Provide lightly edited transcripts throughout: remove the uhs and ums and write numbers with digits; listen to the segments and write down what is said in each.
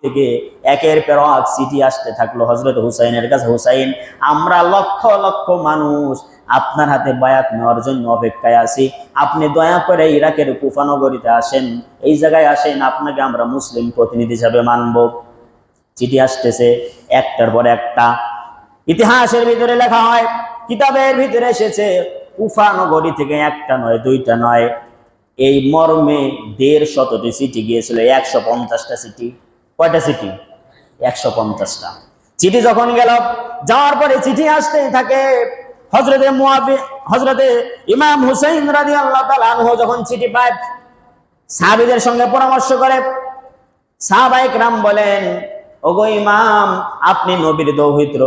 থেকে একের পর এক চিঠি আসতে থাকলো হযরত হুসাইনের কাছে। হুসাইন, আমরা লক্ষ লক্ষ মানুষ আপনার হাতে বায়াত নেওয়ার জন্য অপেক্ষায় আছি, আপনি দয়া করে ইরাকের কুফা নগরীতে আসেন, এই জায়গায় আসেন, আপনাকে আমরা মুসলিম প্রতিনিধি হিসাবে মানব। চিঠি আসতেছে একটার পর একটা। ইতিহাসের ভিতরে লেখা হয়, কিতাবের ভিতরে এসেছে, কুফা নগরী থেকে একটা নয়, দুইটা নয়, এই মর্মে 150টি চিঠি গিয়েছিল, 150টা চিঠি। কয়টা চিঠি? 150টা চিঠি। যখন গেল, যাওয়ার পরে চিঠি আসতেই থাকে। হযরতে ইমাম হুসাইন রাদিয়াল্লাহু তাআলা আনহু যখন চিঠি পায়, সাহাবীদের সঙ্গে পরামর্শ করে। সাহাবায়ে কেরাম বলেন, ওগো ইমাম, আপনি নবীর দৌহিত্র,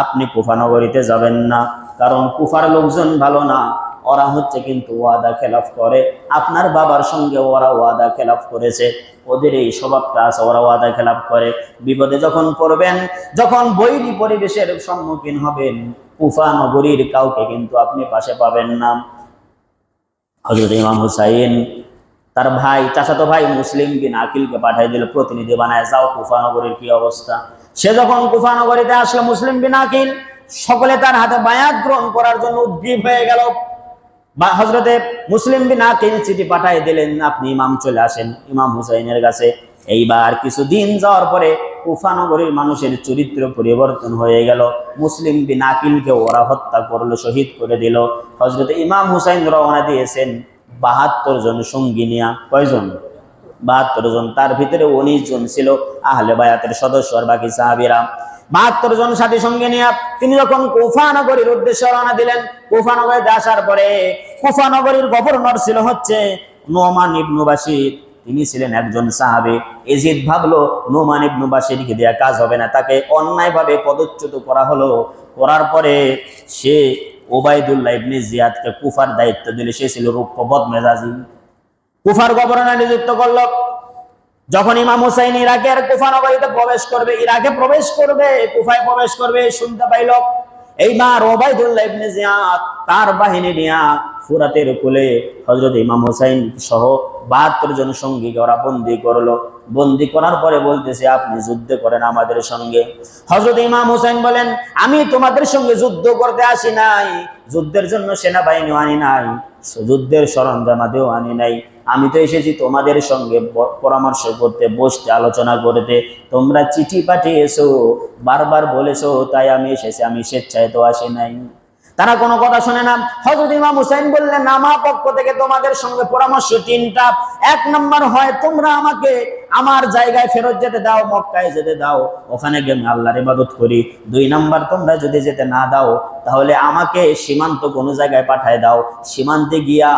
আপনি কুফা নগরীতে যাবেন না, কারণ কুফার লোকজন ভালো না, ওরা হচ্ছে কিন্তু ওয়াদা খেলাফ করে। আপনার বাবার সঙ্গে ওরা ওয়াদা খেলাফ করেছে, ওদের এই স্বভাবটা আছে, ওরা ওয়াদা খেলাফ করে। বিপদে যখন পড়বেন, যখন বৈরী পরিবেশের সম্মুখীন হবেন, কুফা নগরীর কাউকে কিন্তু আপনি পাশে পাবেন না। হযরত ইমাম হুসাইন তার ভাই, চাচাতো ভাই মুসলিম বিন আকিলকে পাঠিয়ে দিল, প্রতিনিধি বানায়, যাও কুফা নগরীর কি অবস্থা। সে যখন কুফা নগরীতে আসলো, মুসলিম বিন আকিল সকলে তার হাতে বায়াত গ্রহণ করার জন্য উদ্গ্রীব হয়ে গেল। হযরতে মুসলিম বিন আকিল চিঠি পাঠিয়ে দিলেন, আপনি ইমাম চলে আসেন ইমাম হুসাইনের কাছে। এইবার কিছুদিন যাওয়ার পরে কুফা নগরীর মানুষের চরিত্র পরিবর্তন হয়ে গেল। মুসলিম বিন আকিলকে ওরা হত্যা করলো, শহীদ করে দিল। হযরতে ইমাম হুসাইন রওনা দিয়েছেন 72 জন সঙ্গী নিয়া। কয়জন? 72 জন। তার ভিতরে 19 জন ছিল আহলে বায়াতের সদস্য, আর বাকি সাহাবীরা। 72 জন সাথী সঙ্গে নিয়ে তিনি যখন কুফা নগরীর উদ্দেশ্যে রওনা দিলেন, কুফা নগরীতে আসার পরে কুফা নগরীর গভর্নর ছিল হচ্ছে নোমান ইবনে বাশির। তিনি ছিলেন একজন সাহাবী। এজিদ ভাবলো নোমান ইবনে বাশিরকে দেয়া কাজ হবে না, তাকে অন্যায়ভাবে পদচ্যুত করা হলো। করার পরে সে ওবায়দুল্লাহ ইবনে জিয়াদকে কুফার দায়িত্ব দিল। সে ছিল রূপ্য বদমেজাজি, কুফার গভর্নর নিযুক্ত করল। যখন ইমাম হুসাইন ইরাকের কুফা নগরীতে প্রবেশ করবে, ইরাকে প্রবেশ করবে, কুফায় প্রবেশ করবে, শুনতে পাইল এইবার ওবায়দুল্লাহ ইবনে জিয়াদ তার বাহিনী নিয়ে ফুরাতের কোলে হযরত ইমাম হুসাইন সহ 72 জন সঙ্গীকে ওরা বন্দী করলো। বন্দী করার পরে বলতেছে, আপনি যুদ্ধ করেন আমাদের সঙ্গে। হযরত ইমাম হুসাইন বলেন, আমি তোমাদের সঙ্গে যুদ্ধ করতে আসি নাই, যুদ্ধের জন্য সেনাবাহিনীও আনি নাই, যুদ্ধের সরঞ্জামাদিও আনি নাই, আমি তো এসেছি তোমাদের সঙ্গে পরামর্শ করতে, বসতে, আলোচনা করতে। তোমরা চিঠি পাঠিয়েছো, বারবার বলেছো, তাই আমি এসেছি, আমি স্বেচ্ছায় তো আসি নাই। তারা কোনো কথা শুনে না। হযরত ইমাম হুসাইন বললেন, আমার পক্ষ থেকে তোমাদের সঙ্গে পরামর্শ 3টা। 1 নম্বর, হয় তোমরা আমাকে আমার জায়গায় ফেরত যেতে দাও, মক্কায় যেতে দাও, ওখানে গিয়ে আমি আল্লাহর ইবাদত করি। 2 নম্বর, তোমরা যদি যেতে না দাও তাহলে আমাকে সীমান্ত কোনো জায়গায় পাঠায় দাও, সীমান্তে গিয়া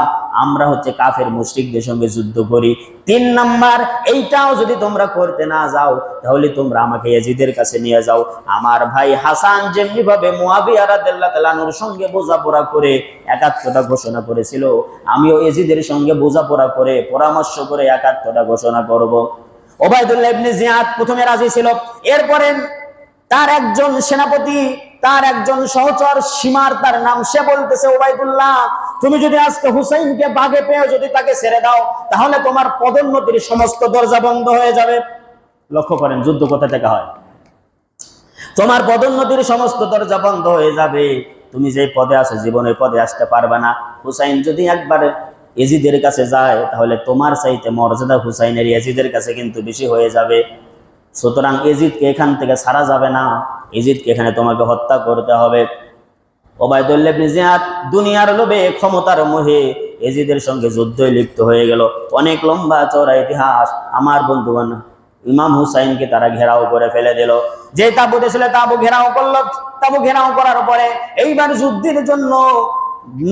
আমরা হচ্ছে কাফের মুশরিকদের সঙ্গে যুদ্ধ করি। 3 নম্বর, এইটাও যদি তোমরা করতে না যাও তাহলে তোমরা আমাকে ইয়াজিদের কাছে নিয়ে যাও। আমার ভাই হাসান যেমনি ভাবে মুয়াবিয়া রাদিয়াল্লাহু তাআলা আনহুর সঙ্গে বোঝাপড়া করে একাত্মতা ঘোষণা করেছিল, আমিও ইয়াজিদের সঙ্গে বোঝাপড়া করে পরামর্শ করে একাত্মতা ঘোষণা করব। ওবায়দুল্লাহ ইবনে জিয়াদ প্রথমে রাজি ছিল। এরপরে তার একজন সেনাপতি, তার একজন সহচর সীমার তার নাম, সে বলতেছে, ওবায়দুল্লাহ, তুমি যদি আজকে হুসাইনকে বাগে পেয়ে যদি তাকে ছেড়ে দাও তাহলে তোমার পদোন্নতির সমস্ত দরজা বন্ধ হয়ে যাবে। লক্ষ্য করেন যুদ্ধ কোথা থেকে হয়। তোমার পদোন্নতির সমস্ত দরজা বন্ধ হয়ে যাবে, তুমি যে পদে আছো জীবনের পদে আসতে পারবে না। হুসাইন যদি একবার ইয়াজিদের কাছে যায় তাহলে তোমার চাইতে মর্যাদা হুসাইনের ইয়াজিদের কাছে কিন্তু বেশি হয়ে যাবে। সুতরাং ইয়াজিদকে এখান থেকে ছাড়া যাবে না, ইয়াজিদকে এখানে তোমাকে হত্যা করতে হবে। ওবায়দুল্লাহ ইবনে জিয়াদ দুনিয়ার লোভে, ক্ষমতার মোহে ইয়াজিদের সঙ্গে যুদ্ধে লিপ্ত হয়ে গেল। অনেক লম্বা চওড়া ইতিহাস। আমার বন্ধুগণ, ইমাম হুসাইনকে তারা ঘেরাও করে ফেলে দিল। যে তাঁবুতে ছিল তাঁবু ঘেরাও করলো। তাঁবু ঘেরাও করার পরে এইবার যুদ্ধের জন্য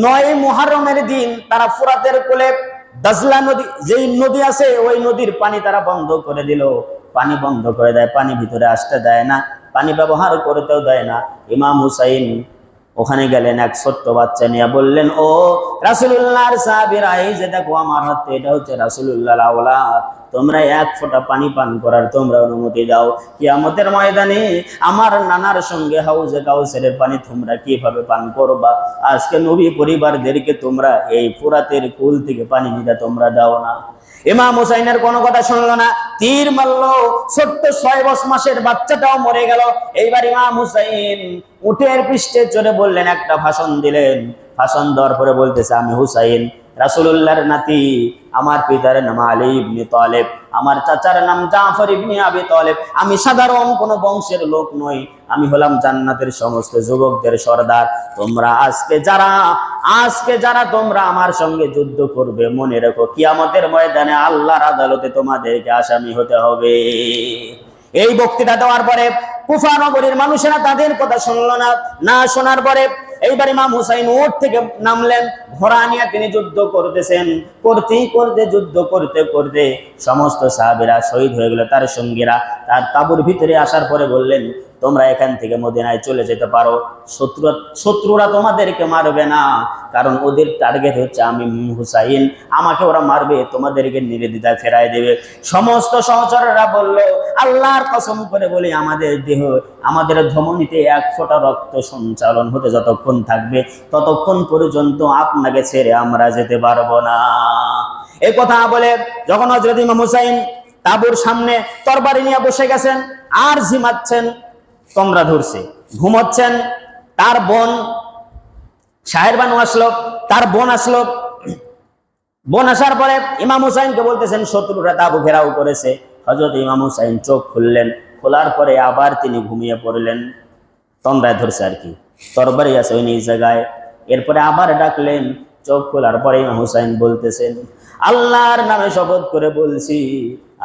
9 মুহররমের দিন তারা ফুরাতের কোলে দাজলা নদী, যেই নদী আছে ওই নদীর পানি তারা বন্ধ করে দিল। পানি বন্ধ করে দেয়, পানি ভিতরে আসতে দেয় না, পানি ব্যবহার করতেও দেয় না। ইমাম হুসাইন ওখানে গেলেন, এক ছোট্ট বাচ্চা নিয়ে বললেন, ও রাসূলুল্লাহর সাহাবীরা, এই যে দেখো আমার হাতে, এটা হচ্ছে রাসূলুল্লাহর আওলাদ, তোমরা 1 ফোঁটা পানি পান করার তোমরা অনুমতি দাও। কিয়ামতের ময়দানে আমার নানার সঙ্গে হাউজে কাউসারের পানি তোমরা কিভাবে পান করবা? আজকে নবী পরিবারদেরকে তোমরা এই ফুরাতের কুল থেকে পানি নিতে তোমরা দাও না। ইমাম হুসাইনের কোনো কথা শুনলো না, তীর মারলো, ছোট্ট 6 মাসের বাচ্চাটাও মরে গেল। এইবার ইমাম হুসাইন উটের পৃষ্ঠে চড়ে বললেন, একটা ভাষণ দিলেন। ভাষণ দেওয়ার পরে বলতেছে, আমি হুসাইন রাসূলুল্লাহর নাতি, আমার পিতার নাম আলী ইবনে তালেব, আমার চাচার নাম জাফর ইবনে আবি তালেব। আমি সাধারণ কোনো বংশের লোক নই, আমি হলাম জান্নাতের সমস্ত যুবকদের সর্দার। তোমরা আজকে যারা তোমরা আমার সঙ্গে যুদ্ধ করবে, মনে রেখো কিয়ামতের ময়দানে আল্লাহর আদালতে তোমাদেরকে আসামি হতে হবে। এই বক্তৃতা দেওয়ার পরে কুফা নগরীর মানুষেরা তাদের কথা শুনলো না। না শোনার পরে এইবার ইমাম হুসাইন উট থেকে নামলেন, ঘোড়া নিয়ে তিনি যুদ্ধ করতেছেন। যুদ্ধ করতে করতে সমস্ত সাহাবীরা শহীদ হয়ে গেল। তার সঙ্গীরা তার তাঁবুর ভিতরে আসার পরে বললেন, তোমরা এখান থেকে মদিনায় চলে যেতে পারো, শত্রুরা তোমাদেরকে মারবে না, কারণ ওদের টার্গেট হচ্ছে আমি হুসাইন, আমাকে ওরা মারবে, তোমাদেরকে নির্দ্বিধায় ফেরায় দেবে। সমস্ত সহচরেরা বলল, আল্লাহর কসম করে বলি, আমাদের ধমনীতে 1 ফোঁটা রক্ত সঞ্চালন হতে যতক্ষণ থাকবে, ততক্ষণ পর্যন্ত আপনাকে ছেড়ে আমরা যেতে পারবো না। এই কথা বলে যখন হযরত ইমাম হুসাইন তাঁবুর সামনে তরবারি নিয়ে বসে গেছেন আর ঝিমাচ্ছেন, তোমরা ধরছে, ঘুমাচ্ছেন, তার বোন শাহের বানু আসলো, তার বোন আসলো। বোন আসার পরে ইমাম হুসাইনকে বলতেছেন, শত্রুরা তাঁবু ঘেরাও করেছে। হযরত ইমাম হুসাইন চোখ খুললেন, খোলার পরে আবার তিনি ঘুমিয়ে পড়লেন। তন্দ্রায় ধরছে আর কি, তরবারি আছে ওই নিজ জায়গায়। এরপরে আবার ডাকলেন, চোখ খোলার পরে ইমাম হুসাইন বলতেছেন, আল্লাহর নামে শপথ করে বলছি,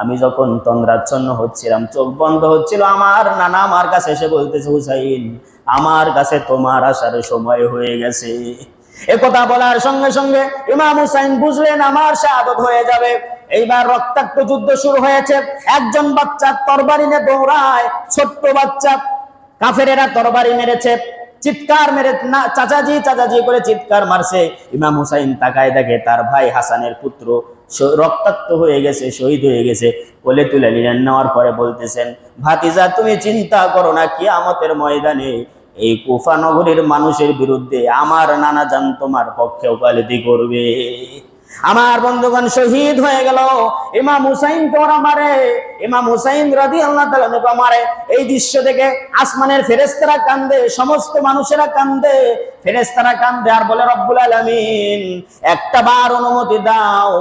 আমি যখন তন্দ্রাচ্ছন্ন হচ্ছিলাম, চোখ বন্ধ হচ্ছিল, আমার নানা আমার কাছে এসে বলতেছে, হুসাইন, আমার কাছে তোমার আসার সময় হয়ে গেছে। একথা বলার সঙ্গে সঙ্গে ইমাম হুসাইন বুঝলেন আমার শাহাদাত হয়ে যাবে। এইবার রক্তাক্ত যুদ্ধ শুরু হয়েছে। একজন বাচ্চা তরবারি নিয়ে দৌড়ায়, ছোট্ট বাচ্চা, কাফেরেরা তরবারি মেরেছে, চিৎকার মেরে না চাচাজি করে চিৎকার মারছে। ইমাম হুসাইন তাকায় দেখে তার ভাই হাসানের পুত্র রক্তাক্ত হয়ে গেছে, শহীদ হয়ে গেছে। কোলে তুলে নিলেন, নেওয়ার পরে বলতেছেন, ভাতিজা তুমি চিন্তা করো না, কিয়ামতের ময়দানে এই কুফা নগরীর মানুষের বিরুদ্ধে আমার নানা জান তোমার পক্ষে ওকালতি করবে। আমার বন্ধুগণ শহীদ হয়ে গেল। ইমাম হুসাইন ওরা মারে, ইমাম হুসাইন রাদিয়াল্লাহু তাআলা কে মারে। এই দৃশ্য দেখে আসমানের ফেরেশতারা কান্দে, সমস্ত মানুষেরা কান্দে, ফেরেশতারা কান্দে আর বলে, রব্বুল আলামিন একটা বার অনুমতি দাও,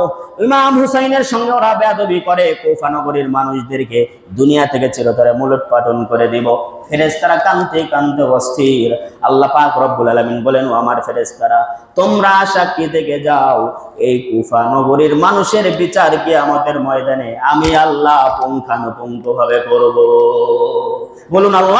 ইমাম হুসাইনের সঙ্গে ওরা বেয়াদবি করে, কুফা নগরীর মানুষদেরকে দুনিয়া থেকে চিরতরে মূলোৎপাটন করে দিব। ফেরেশতারা কাঁদতে কাঁদতে অস্থির। আল্লাহ পাক রব্বুল আলামিন বলেন, ও আমার ফেরেশতারা, তোমরা সাক্ষী থেকে যাও, এই কুফা নগরীর মানুষের বিচার কিয়ামতের ময়দানে আমি আল্লাহ পুঙ্খানুপুঙ্খভাবে করব। বলুন আল্লাহ।